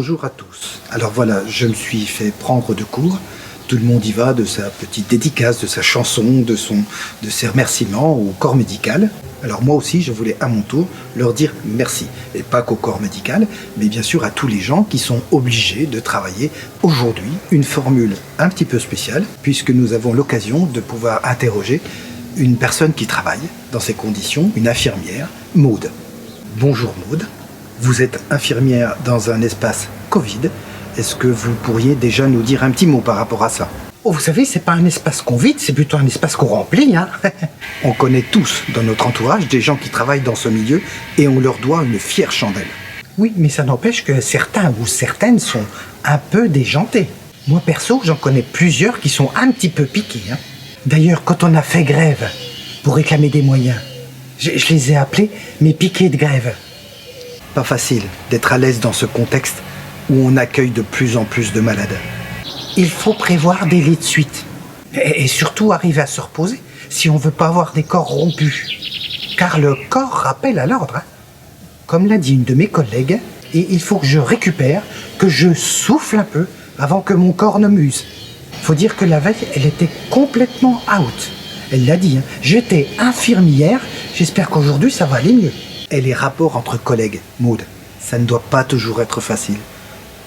bonjour à tous. Alors voilà, je me suis fait prendre de court. Tout le monde y va de sa petite dédicace, de sa chanson, de ses remerciements au corps médical. Alors moi aussi, je voulais à mon tour leur dire merci. Et pas qu'au corps médical, mais bien sûr à tous les gens qui sont obligés de travailler aujourd'hui. Une formule un petit peu spéciale, puisque nous avons l'occasion de pouvoir interroger une personne qui travaille dans ces conditions, une infirmière, Maude. Bonjour Maude, vous êtes infirmière dans un espace Covid. Est-ce que vous pourriez déjà nous dire un petit mot par rapport à ça? Oh, vous savez, c'est pas un espace qu'on vide, c'est plutôt un espace qu'on remplit, hein. On connaît tous dans notre entourage des gens qui travaillent dans ce milieu et on leur doit une fière chandelle. Oui, mais ça n'empêche que certains ou certaines sont un peu déjantés. Moi, perso, j'en connais plusieurs qui sont un petit peu piqués, hein. D'ailleurs, quand on a fait grève pour réclamer des moyens, je les ai appelés mes piquets de grève. Pas facile d'être à l'aise dans ce contexte où on accueille de plus en plus de malades. Il faut prévoir des lits de suite. Et surtout arriver à se reposer si on veut pas avoir des corps rompus. Car le corps rappelle à l'ordre, hein. Comme l'a dit une de mes collègues, et il faut que je récupère, que je souffle un peu avant que mon corps ne m'use. Faut dire que la veille, elle était complètement out. Elle l'a dit, hein. J'étais infirmière, j'espère qu'aujourd'hui ça va aller mieux. Et les rapports entre collègues, Maude, ça ne doit pas toujours être facile.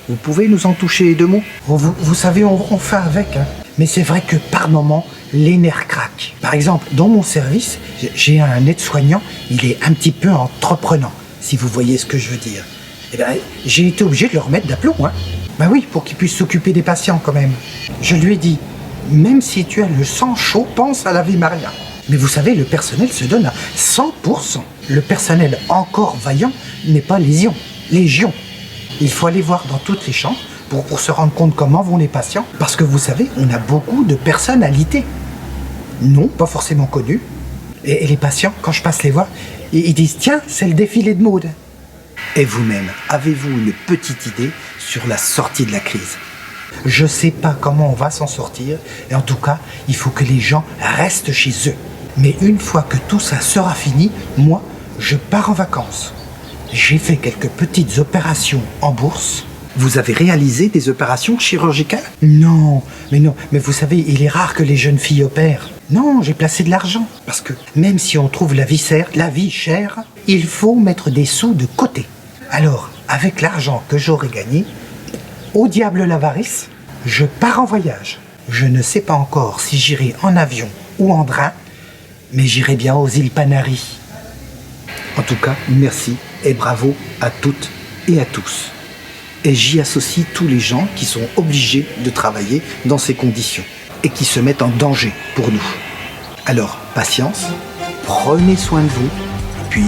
Vous pouvez nous en toucher 2 mots? Oh, vous savez, on fait avec, hein. Mais c'est vrai que par moments, les nerfs craquent. Par exemple, dans mon service, j'ai un aide-soignant, il est un petit peu entreprenant, si vous voyez ce que je veux dire. Eh ben, j'ai été obligé de le remettre d'aplomb, hein. Ben oui, pour qu'il puisse s'occuper des patients quand même. Je lui ai dit, même si tu as le sang chaud, pense à l'Ave Maria. Mais vous savez, le personnel se donne à 100%. Le personnel encore vaillant n'est pas légion. Il faut aller voir dans toutes les chambres pour se rendre compte comment vont les patients. Parce que vous savez, on a beaucoup de personnalités. Non, pas forcément connues. Et les patients, quand je passe les voir, ils disent « Tiens, c'est le défilé de Maude ». Et vous-même, avez-vous une petite idée sur la sortie de la crise? Je sais pas comment on va s'en sortir. Et en tout cas, il faut que les gens restent chez eux. Mais une fois que tout ça sera fini, moi, je pars en vacances. J'ai fait quelques petites opérations en bourse. Vous avez réalisé des opérations chirurgicales? Non, mais vous savez, il est rare que les jeunes filles opèrent. Non, j'ai placé de l'argent. Parce que même si on trouve la vie chère, il faut mettre des sous de côté. Alors, avec l'argent que j'aurai gagné, au diable l'avarice, je pars en voyage. Je ne sais pas encore si j'irai en avion ou en train, mais j'irai bien aux îles Canaries. En tout cas, merci et bravo à toutes et à tous. Et j'y associe tous les gens qui sont obligés de travailler dans ces conditions et qui se mettent en danger pour nous. Alors, patience, prenez soin de vous, puis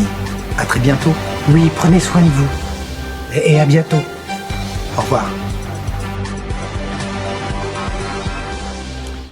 à très bientôt. Oui, prenez soin de vous. Et à bientôt. Au revoir.